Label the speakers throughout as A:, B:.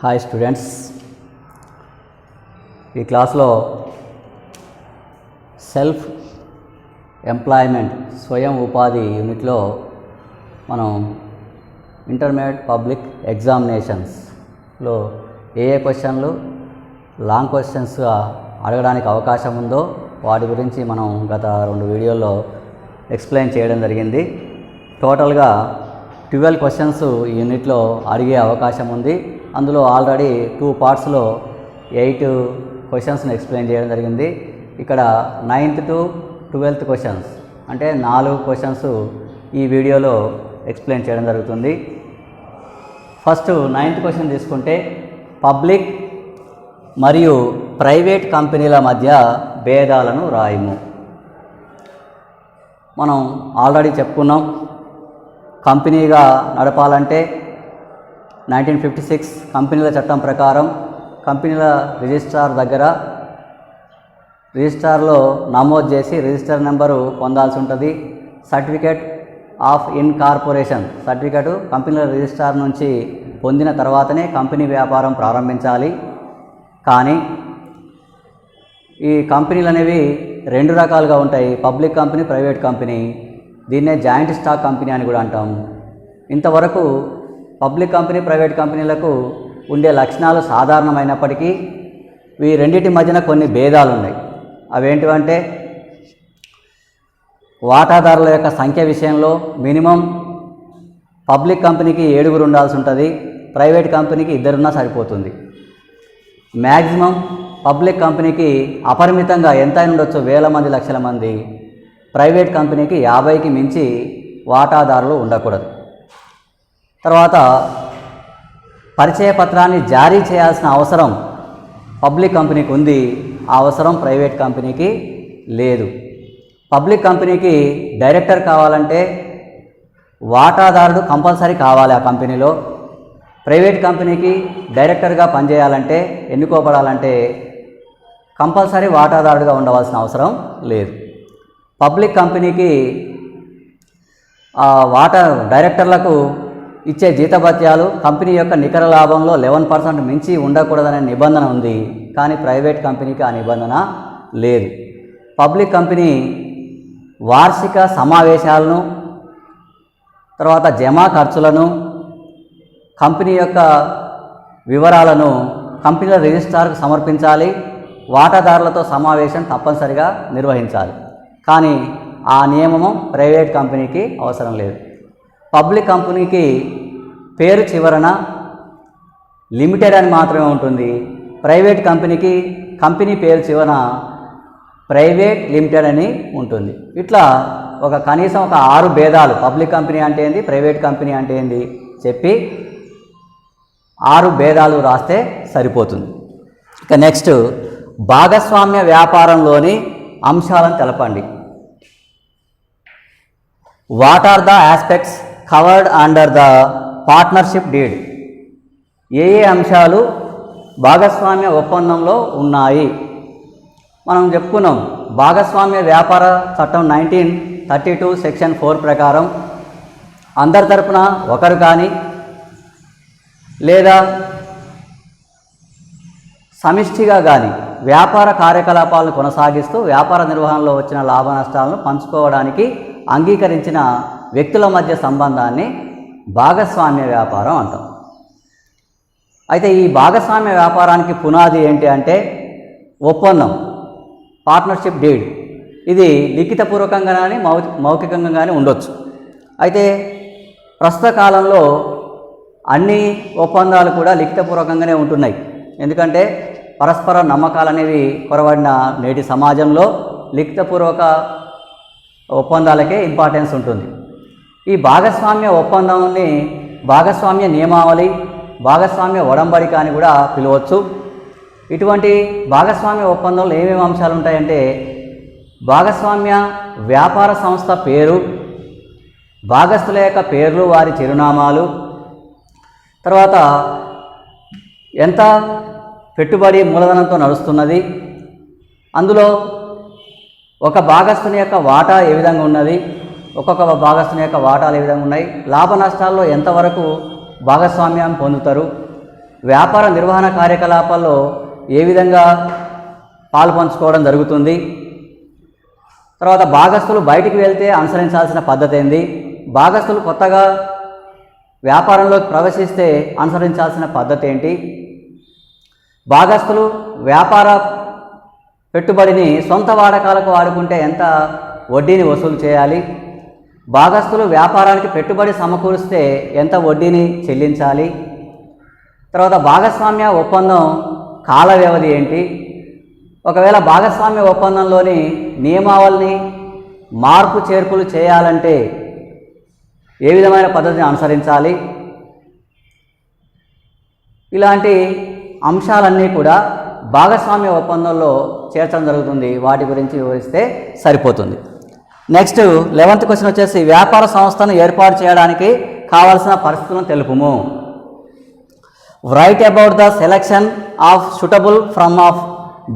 A: Hi students, ఈ క్లాస్లో self employment స్వయం ఉపాధి యూనిట్లో మనం ఇంటర్మీడియట్ పబ్లిక్ ఎగ్జామినేషన్స్లో ఏ క్వశ్చన్లు లాంగ్ క్వశ్చన్స్గా అడగడానికి అవకాశం ఉందో వాటి గురించి మనం గత 2 వీడియోల్లో ఎక్స్ప్లెయిన్ చేయడం జరిగింది. టోటల్గా 12 క్వశ్చన్స్ ఈ యూనిట్లో అడిగే అవకాశం ఉంది. అందులో ఆల్రెడీ 2 పార్ట్స్లో 8 క్వశ్చన్స్ని ఎక్స్ప్లెయిన్ చేయడం జరిగింది. ఇక్కడ 9th to 12th క్వశ్చన్స్ అంటే 4 క్వశ్చన్స్ ఈ వీడియోలో ఎక్స్ప్లెయిన్ చేయడం జరుగుతుంది. ఫస్ట్ 9th క్వశ్చన్ తీసుకుంటే, పబ్లిక్ మరియు ప్రైవేట్ కంపెనీల మధ్య భేదాలను రాయము. మనం ఆల్రెడీ చెప్పుకున్నాం, కంపెనీగా నడపాలంటే 1956 కంపెనీల చట్టం ప్రకారం కంపెనీల రిజిస్ట్రార్ దగ్గర రిజిస్ట్రార్లో నమోదు చేసి రిజిస్టర్ నెంబరు పొందాల్సి ఉంటుంది. సర్టిఫికేట్ ఆఫ్ ఇన్కార్పొరేషన్ సర్టిఫికేటు కంపెనీల రిజిస్ట్రార్ నుంచి పొందిన తర్వాతనే కంపెనీ వ్యాపారం ప్రారంభించాలి. కానీ ఈ కంపెనీలు అనేవి 2 రకాలుగా ఉంటాయి, పబ్లిక్ కంపెనీ, ప్రైవేట్ కంపెనీ. దీన్నే జాయింట్ స్టాక్ కంపెనీ అని కూడా అంటాం. ఇంతవరకు పబ్లిక్ కంపెనీ, ప్రైవేట్ కంపెనీలకు ఉండే లక్షణాలు సాధారణమైనప్పటికీ ఈ రెండింటి మధ్యన కొన్ని భేదాలు ఉన్నాయి. అవేంటివంటే, వాటాదారుల యొక్క సంఖ్య విషయంలో మినిమం పబ్లిక్ కంపెనీకి 7 ఉండాల్సి ఉంటుంది, ప్రైవేట్ కంపెనీకి 2 ఉన్నా సరిపోతుంది. మ్యాక్సిమం పబ్లిక్ కంపెనీకి అపరిమితంగా ఎంతైనా ఉండొచ్చు, వేల మంది, లక్షల మంది. ప్రైవేట్ కంపెనీకి 50కి మించి వాటాదారులు ఉండకూడదు. తర్వాత పరిచయ పత్రాన్ని జారీ చేయాల్సిన అవసరం పబ్లిక్ కంపెనీకి ఉంది, ఆ అవసరం ప్రైవేట్ కంపెనీకి లేదు. పబ్లిక్ కంపెనీకి డైరెక్టర్ కావాలంటే వాటాదారుడు కంపల్సరీ కావాలి ఆ కంపెనీలో. ప్రైవేట్ కంపెనీకి డైరెక్టర్గా పనిచేయాలంటే, ఎన్నుకోబడాలంటే కంపల్సరీ వాటాదారుడుగా ఉండవలసిన అవసరం లేదు. పబ్లిక్ కంపెనీకి డైరెక్టర్లకు ఇచ్చే జీతభత్యాలు కంపెనీ యొక్క నికర లాభంలో 11% మించి ఉండకూడదనే నిబంధన ఉంది. కానీ ప్రైవేట్ కంపెనీకి ఆ నిబంధన లేదు. పబ్లిక్ కంపెనీ వార్షిక సమావేశాలను, తర్వాత జమా ఖర్చులను, కంపెనీ యొక్క వివరాలను కంపెనీల రిజిస్ట్రార్కు సమర్పించాలి. వాటాదారులతో సమావేశం తప్పనిసరిగా నిర్వహించాలి. కానీ ఆ నియమము ప్రైవేట్ కంపెనీకి అవసరం లేదు. పబ్లిక్ కంపెనీకి పేరు చివరన లిమిటెడ్ అని మాత్రమే ఉంటుంది. ప్రైవేట్ కంపెనీకి కంపెనీ పేరు చివరన ప్రైవేట్ లిమిటెడ్ అని ఉంటుంది. ఇట్లా కనీసం 6 భేదాలు, పబ్లిక్ కంపెనీ అంటే ఏంది, ప్రైవేట్ కంపెనీ అంటే ఏంది చెప్పి 6 భేదాలు రాస్తే సరిపోతుంది. ఇక నెక్స్ట్, భాగస్వామ్య వ్యాపారంలోని అంశాలను తెలపండి. What are the aspects covered under the partnership deed? ఏ అంశాలు భాగస్వామ్య ఒప్పందంలో ఉన్నాయి? మనం చెప్పుకున్నాం, భాగస్వామ్య వ్యాపార చట్టం 1932 సెక్షన్ 4 ప్రకారం అందరి తరపున ఒకరు కానీ లేదా సమిష్టిగా కానీ వ్యాపార కార్యకలాపాలను కొనసాగిస్తూ వ్యాపార నిర్వహణలో వచ్చిన లాభ నష్టాలను పంచుకోవడానికి అంగీకరించిన వ్యక్తుల మధ్య సంబంధాన్ని భాగస్వామ్య వ్యాపారం అంటాం. అయితే ఈ భాగస్వామ్య వ్యాపారానికి పునాది ఏంటి అంటే ఒప్పందం, పార్ట్నర్షిప్ డీడ్. ఇది లిఖితపూర్వకంగా కానీ మౌఖికంగా కానీ ఉండొచ్చు. అయితే ప్రస్తుత కాలంలో అన్ని ఒప్పందాలు కూడా లిఖితపూర్వకంగానే ఉంటున్నాయి. ఎందుకంటే పరస్పర నమ్మకాలు అనేవి కొరవడిన నేటి సమాజంలో లిఖితపూర్వక ఒప్పందాలకే ఇంపార్టెన్స్ ఉంటుంది. ఈ భాగస్వామ్య ఒప్పందాన్ని భాగస్వామ్య నియమావళి, భాగస్వామ్య ఒడంబడిక అని కూడా పిలవచ్చు. ఇటువంటి భాగస్వామ్య ఒప్పందంలో ఏమేమి అంశాలు ఉంటాయంటే, భాగస్వామ్య వ్యాపార సంస్థ పేరు, భాగస్థుల యొక్క పేర్లు, వారి చిరునామాలు, తర్వాత ఎంత పెట్టుబడి మూలధనంతో నడుస్తున్నది, అందులో ఒక భాగస్థుని యొక్క వాటా ఏ విధంగా ఉన్నది, ఒక్కొక్క భాగస్థుని యొక్క వాటాలు ఏ విధంగా ఉన్నాయి, లాభ నష్టాల్లో ఎంతవరకు భాగస్వామ్యం పొందుతారు, వ్యాపార నిర్వహణ కార్యకలాపాల్లో ఏ విధంగా పాలుపంచుకోవడం జరుగుతుంది, తర్వాత భాగస్తులు బయటికి వెళ్తే అనుసరించాల్సిన పద్ధతి ఏంది, భాగస్తులు కొత్తగా వ్యాపారంలోకి ప్రవేశిస్తే అనుసరించాల్సిన పద్ధతి ఏంటి, భాగస్తులు వ్యాపార పెట్టుబడిని సొంత వాడకాలకు వాడుకుంటే ఎంత వడ్డీని వసూలు చేయాలి, భాగస్తులు వ్యాపారానికి పెట్టుబడి సమకూరిస్తే ఎంత వడ్డీని చెల్లించాలి, తర్వాత భాగస్వామ్య ఒప్పందం కాల వ్యవధి ఏంటి, ఒకవేళ భాగస్వామ్య ఒప్పందంలోని నియమావళిని మార్పు చేర్పులు చేయాలంటే ఏ విధమైన పద్ధతిని అనుసరించాలి, ఇలాంటి అంశాలన్నీ కూడా భాగస్వామ్య ఒప్పందంలో చేర్చడం జరుగుతుంది. వాటి గురించి వివరిస్తే సరిపోతుంది. నెక్స్ట్ 11th క్వశ్చన్ వచ్చేసి వ్యాపార సంస్థను ఏర్పాటు చేయడానికి కావాల్సిన పరిస్థితులను తెలుపుము. Write about the selection of suitable form of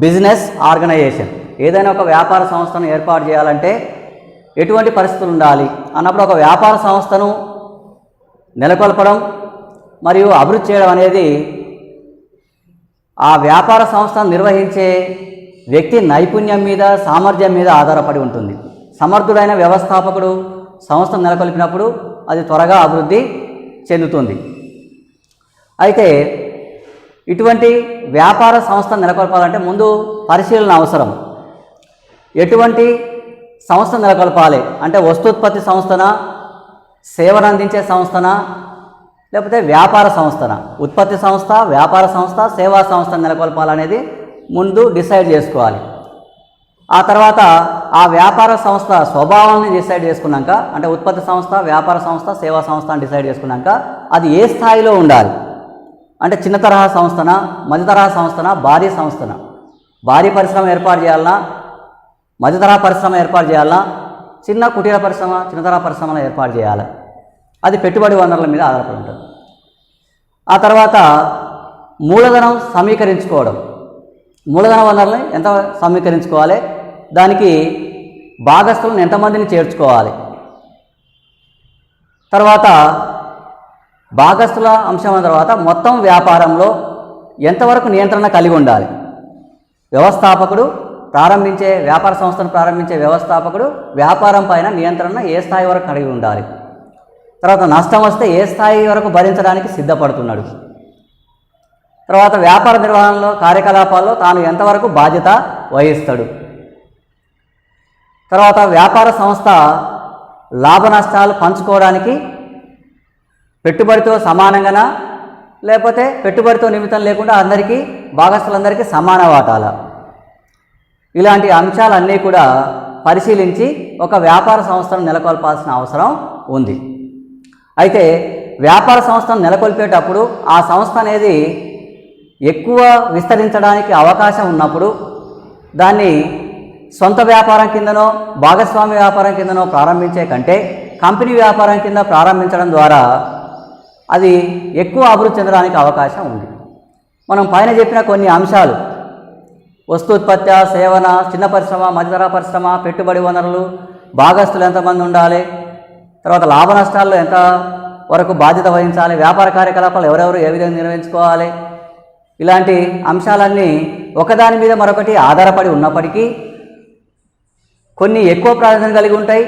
A: business organisation. ఏదైనా ఒక వ్యాపార సంస్థను ఏర్పాటు చేయాలంటే ఎటువంటి పరిస్థితులు ఉండాలి అన్నప్పుడు ఒక వ్యాపార సంస్థను నెలకొల్పడం మరియు అభివృద్ధి చేయడం అనేది ఆ వ్యాపార సంస్థను నిర్వహించే వ్యక్తి నైపుణ్యం మీద, సామర్థ్యం మీద ఆధారపడి ఉంటుంది. సమర్థుడైన వ్యవస్థాపకుడు సంస్థను నెలకొల్పినప్పుడు అది త్వరగా అభివృద్ధి చెందుతుంది. అయితే ఇటువంటి వ్యాపార సంస్థను నెలకొల్పాలంటే ముందు పరిశీలన అవసరం. ఎటువంటి సంస్థ నెలకొల్పాలి అంటే వస్తూత్పత్తి సంస్థన, సేవను అందించే సంస్థన, లేకపోతే వ్యాపార సంస్థన, ఉత్పత్తి సంస్థ, వ్యాపార సంస్థ, సేవా సంస్థ నెలకొల్పాలనేది ముందు డిసైడ్ చేసుకోవాలి. ఆ తర్వాత ఆ వ్యాపార సంస్థ స్వభావాన్ని డిసైడ్ చేసుకున్నాక, అంటే ఉత్పత్తి సంస్థ, వ్యాపార సంస్థ, సేవా సంస్థ అని డిసైడ్ చేసుకున్నాక అది ఏ స్థాయిలో ఉండాలి అంటే చిన్న తరహా సంస్థన, మధ్య తరహా సంస్థన, భారీ సంస్థన, భారీ పరిశ్రమ ఏర్పాటు చేయాలన్నా, మధ్య తరహా పరిశ్రమ ఏర్పాటు చేయాలన్నా, చిన్న కుటీర పరిశ్రమ, చిన్న తరహా పరిశ్రమను ఏర్పాటు చేయాలి. అది పెట్టుబడి వనరుల మీద ఆధారపడి ఉంటుంది. ఆ తర్వాత మూలధనం సమీకరించుకోవడం. మూలధన వనరుల్ని ఎంత సమీకరించుకోవాలి, దానికి భాగస్తులను ఎంతమందిని చేర్చుకోవాలి, తర్వాత భాగస్తుల అంశం తర్వాత మొత్తం వ్యాపారంలో ఎంతవరకు నియంత్రణ కలిగి ఉండాలి. వ్యవస్థాపకుడు వ్యాపార సంస్థను ప్రారంభించే వ్యవస్థాపకుడు వ్యాపారం పైన నియంత్రణ ఏ స్థాయి వరకు కలిగి ఉండాలి, తర్వాత నష్టం వస్తే ఏ స్థాయి వరకు భరించడానికి సిద్ధపడుతున్నాడు, తర్వాత వ్యాపార నిర్వహణలో కార్యకలాపాల్లో తాను ఎంతవరకు బాధ్యత వహిస్తాడు, తర్వాత వ్యాపార సంస్థ లాభ నష్టాలు పంచుకోవడానికి పెట్టుబడితో సమానంగానా లేకపోతే పెట్టుబడితో నిమిత్తం లేకుండా అందరికీ భాగస్తులందరికీ సమాన వాటాల. ఇలాంటి అంశాలన్నీ కూడా పరిశీలించి ఒక వ్యాపార సంస్థను నెలకొల్పాల్సిన అవసరం ఉంది. అయితే వ్యాపార సంస్థను నెలకొల్పేటప్పుడు ఆ సంస్థ అనేది ఎక్కువ విస్తరించడానికి అవకాశం ఉన్నప్పుడు దాన్ని సొంత వ్యాపారం కిందనో భాగస్వామ్య వ్యాపారం కిందనో ప్రారంభించే కంటే కంపెనీ వ్యాపారం కింద ప్రారంభించడం ద్వారా అది ఎక్కువ అభివృద్ధి చెందడానికి అవకాశం ఉంది. మనం పైన చెప్పిన కొన్ని అంశాలు వస్తూత్పత్తి, సేవన, చిన్న పరిశ్రమ, మధ్యతరహా పరిశ్రమ, పెట్టుబడి వనరులు, భాగస్తులు ఎంతమంది ఉండాలి, తర్వాత లాభ నష్టాల్లో ఎంత వరకు బాధ్యత వహించాలి, వ్యాపార కార్యకలాపాలు ఎవరెవరు ఏ విధంగా నిర్వహించుకోవాలి, ఇలాంటి అంశాలన్నీ ఒకదాని మీద మరొకటి ఆధారపడి ఉన్నప్పటికీ కొన్ని ఎక్కువ ప్రాధాన్యత కలిగి ఉంటాయి,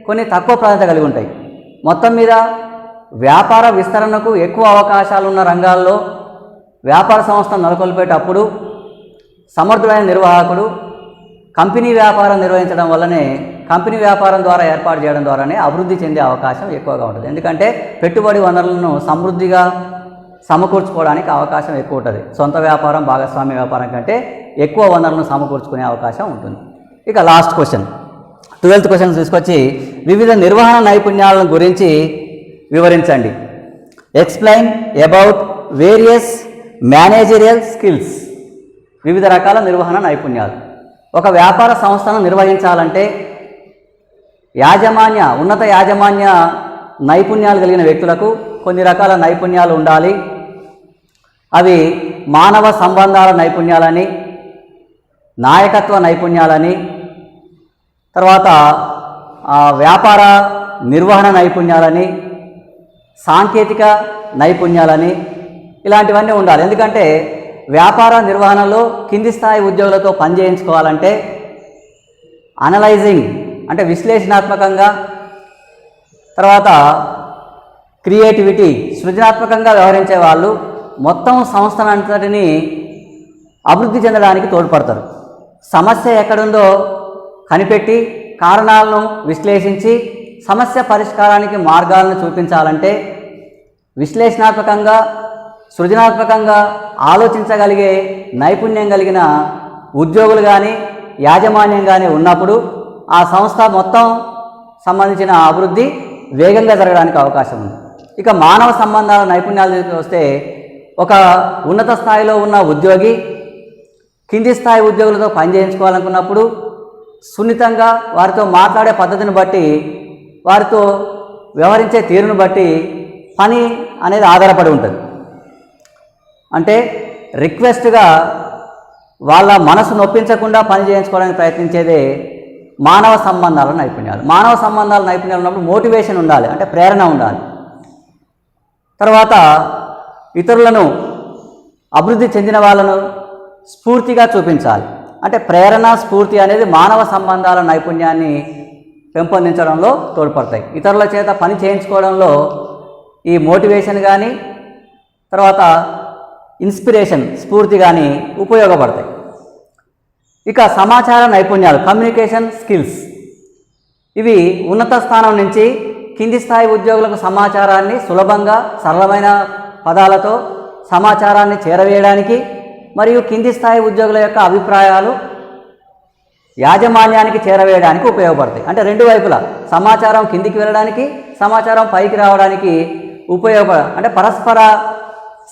A: కొన్ని తక్కువ ప్రాధాన్యత కలిగి ఉంటాయి. మొత్తం మీద వ్యాపార విస్తరణకు ఎక్కువ అవకాశాలు ఉన్న రంగాల్లో వ్యాపార సంస్థను నెలకొల్పేటప్పుడు సమర్థుడైన నిర్వాహకుడు కంపెనీ వ్యాపారం నిర్వహించడం వల్లనే, కంపెనీ వ్యాపారం ద్వారా ఏర్పాటు చేయడం ద్వారానే అభివృద్ధి చెందే అవకాశం ఎక్కువగా ఉంటుంది. ఎందుకంటే పెట్టుబడి వనరులను సమృద్ధిగా సమకూర్చుకోవడానికి అవకాశం ఎక్కువ ఉంటుంది. సొంత వ్యాపారం, భాగస్వామ్య వ్యాపారం కంటే ఎక్కువ వనరులను సమకూర్చుకునే అవకాశం ఉంటుంది. ఇక లాస్ట్ క్వశ్చన్ 12th క్వశ్చన్ తీసుకొచ్చి వివిధ నిర్వహణ నైపుణ్యాలను గురించి వివరించండి. Explain about various managerial skills. వివిధ రకాల నిర్వహణ నైపుణ్యాలు. ఒక వ్యాపార సంస్థను నిర్వహించాలంటే ఉన్నత యాజమాన్య నైపుణ్యాలు కలిగిన వ్యక్తులకు కొన్ని రకాల నైపుణ్యాలు ఉండాలి. అవి మానవ సంబంధాల నైపుణ్యాలని, నాయకత్వ నైపుణ్యాలని, తర్వాత వ్యాపార నిర్వహణ నైపుణ్యాలని, సాంకేతిక నైపుణ్యాలని, ఇలాంటివన్నీ ఉండాలి. ఎందుకంటే వ్యాపార నిర్వహణలో కింది స్థాయి ఉద్యోగులతో పనిచేయించుకోవాలంటే అనలైజింగ్ అంటే విశ్లేషణాత్మకంగా, తర్వాత క్రియేటివిటీ సృజనాత్మకంగా వ్యవహరించే వాళ్ళు మొత్తం సంస్థనంతటిని అభివృద్ధి చెందడానికి తోడ్పడతారు. సమస్య ఎక్కడుందో కనిపెట్టి కారణాలను విశ్లేషించి సమస్య పరిష్కారానికి మార్గాలను చూపించాలంటే విశ్లేషణాత్మకంగా సృజనాత్మకంగా ఆలోచించగలిగే నైపుణ్యం కలిగిన ఉద్యోగులు కానీ యాజమాన్యం కానీ ఉన్నప్పుడు ఆ సంస్థ మొత్తం సంబంధించిన అభివృద్ధి వేగంగా జరగడానికి అవకాశం ఉంది. ఇక మానవ సంబంధాల నైపుణ్యాలు వస్తే ఒక ఉన్నత స్థాయిలో ఉన్న ఉద్యోగి కింది స్థాయి ఉద్యోగులతో పనిచేయించుకోవాలనుకున్నప్పుడు సున్నితంగా వారితో మాట్లాడే పద్ధతిని బట్టి, వారితో వ్యవహరించే తీరును బట్టి పని అనేది ఆధారపడి ఉంటుంది. అంటే రిక్వెస్ట్గా వాళ్ళ మనసు నొప్పించకుండా పని చేయించుకోవడానికి ప్రయత్నించేదే మానవ సంబంధాల నైపుణ్యాలు. మానవ సంబంధాల నైపుణ్యాలు ఉన్నప్పుడు మోటివేషన్ ఉండాలి, అంటే ప్రేరణ ఉండాలి. తర్వాత ఇతరులను అభివృద్ధి చెందిన వాళ్ళను స్ఫూర్తిగా చూపించాలి. అంటే ప్రేరణ స్ఫూర్తి అనేది మానవ సంబంధాల నైపుణ్యాన్ని పెంపొందించడంలో తోడ్పడతాయి. ఇతరుల చేత పని చేయించుకోవడంలో ఈ మోటివేషన్ కానీ తర్వాత ఇన్స్పిరేషన్ స్ఫూర్తి కానీ ఉపయోగపడతాయి. ఇక సమాచార నైపుణ్యాలు కమ్యూనికేషన్ స్కిల్స్, ఇవి ఉన్నత స్థానం నుంచి కింది స్థాయి ఉద్యోగులకు సమాచారాన్ని సులభంగా సరళమైన పదాలతో సమాచారాన్ని చేరవేయడానికి మరియు కింది స్థాయి ఉద్యోగుల యొక్క అభిప్రాయాలు యాజమాన్యానికి చేరవేయడానికి ఉపయోగపడతాయి. అంటే రెండు వైపులా సమాచారం కిందికి వెళ్ళడానికి, సమాచారం పైకి రావడానికి అంటే పరస్పర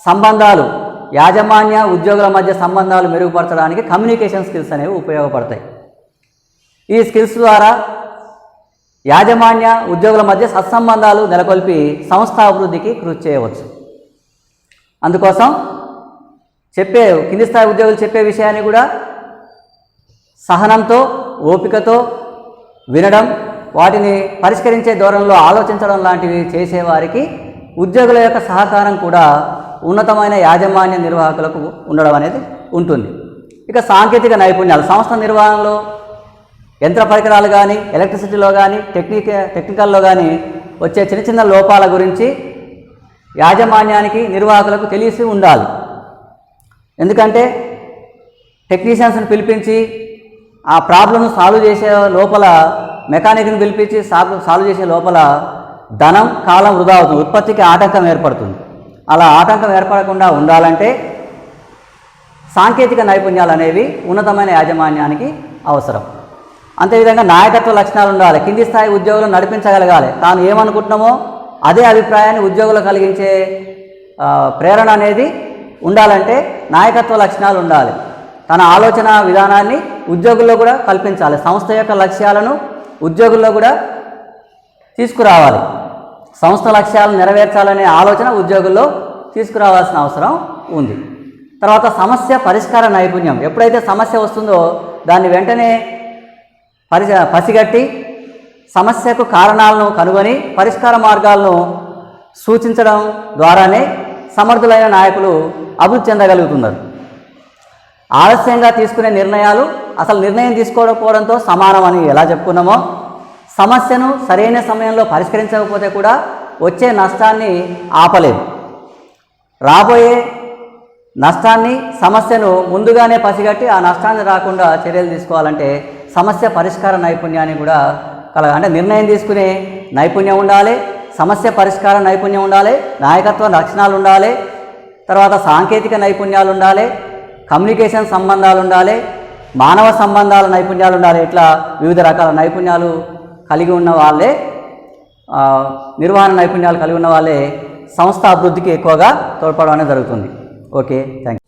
A: సంబంధాలు, యాజమాన్య ఉద్యోగుల మధ్య సంబంధాలు మెరుగుపరచడానికి కమ్యూనికేషన్ స్కిల్స్ అనేవి ఉపయోగపడతాయి. ఈ స్కిల్స్ ద్వారా యాజమాన్య ఉద్యోగుల మధ్య సత్సంబంధాలు నెలకొల్పి సంస్థ అభివృద్ధికి కృషి చేయవచ్చు. అందుకోసం కింది స్థాయి ఉద్యోగులు చెప్పే విషయాన్ని కూడా సహనంతో ఓపికతో వినడం, వాటిని పరిష్కరించే ధోరణిలో ఆలోచించడం లాంటివి చేసేవారికి ఉద్యోగుల యొక్క సహకారం కూడా ఉన్నతమైన యాజమాన్య నిర్వాహకులకు ఉండడం అనేది ఉంటుంది. ఇక సాంకేతిక నైపుణ్యాలు సంస్థ నిర్వహణలో యంత్ర పరికరాలు కానీ ఎలక్ట్రిసిటీలో కానీ టెక్నికల్లో కానీ వచ్చే చిన్న చిన్న లోపాల గురించి యాజమాన్యానికి నిర్వాహకులకు తెలిసి ఉండాలి. ఎందుకంటే టెక్నీషియన్స్ని పిలిపించి ఆ ప్రాబ్లంను సాల్వ్ చేసే లోపల, మెకానిక్ని పిలిపించి సాల్వ్ చేసే లోపల ధనం కాలం వృధా అవుతుంది, ఉత్పత్తికి ఆటంకం ఏర్పడుతుంది. అలా ఆటంకం ఏర్పడకుండా ఉండాలంటే సాంకేతిక నైపుణ్యాలు అనేవి ఉన్నతమైన యాజమాన్యానికి అవసరం. అంతేవిధంగా నాయకత్వ లక్షణాలు ఉండాలి. కింది స్థాయి ఉద్యోగులను నడిపించగలగాలి. తాను ఏమనుకుంటున్నామో అదే అభిప్రాయాన్ని ఉద్యోగులు కలిగించే ప్రేరణ అనేది ఉండాలంటే నాయకత్వ లక్షణాలు ఉండాలి. తన ఆలోచన విధానాన్ని ఉద్యోగుల్లో కూడా కల్పించాలి. సంస్థ యొక్క లక్ష్యాలను ఉద్యోగుల్లో కూడా తీసుకురావాలి. సంస్థ లక్ష్యాలను నెరవేర్చాలనే ఆలోచన ఉద్యోగుల్లో తీసుకురావాల్సిన అవసరం ఉంది. తర్వాత సమస్య పరిష్కార నైపుణ్యం. ఎప్పుడైతే సమస్య వస్తుందో దాన్ని వెంటనే పసిగట్టి సమస్యకు కారణాలను కనుగొని పరిష్కార మార్గాలను సూచించడం ద్వారానే సమర్థులైన నాయకులు అభివృద్ధి చెందగలుగుతున్నారు. ఆలస్యంగా తీసుకునే నిర్ణయాలు అసలు నిర్ణయం తీసుకోకపోవడంతో సమానమని ఎలా చెప్పుకున్నామో, సమస్యను సరైన సమయంలో పరిష్కరించకపోతే కూడా వచ్చే నష్టాన్ని ఆపలేదు. రాబోయే నష్టాన్ని, సమస్యను ముందుగానే పసిగట్టి ఆ నష్టాన్ని రాకుండా చర్యలు తీసుకోవాలంటే సమస్య పరిష్కార నైపుణ్యాన్ని కూడా అంటే నిర్ణయం తీసుకునే నైపుణ్యం ఉండాలి, సమస్య పరిష్కార నైపుణ్యం ఉండాలి, నాయకత్వ లక్షణాలు ఉండాలి, తర్వాత సాంకేతిక నైపుణ్యాలు ఉండాలి, కమ్యూనికేషన్ సంబంధాలు ఉండాలి, మానవ సంబంధాల నైపుణ్యాలు ఉండాలి. ఇట్లా వివిధ రకాల నైపుణ్యాలు కలిగి ఉన్న వాళ్ళే, నిర్వహణ నైపుణ్యాలు కలిగి ఉన్న వాళ్ళే సంస్థ అభివృద్ధికి ఎక్కువగా తోడ్పడడం అనేది జరుగుతుంది. Okay, thank you.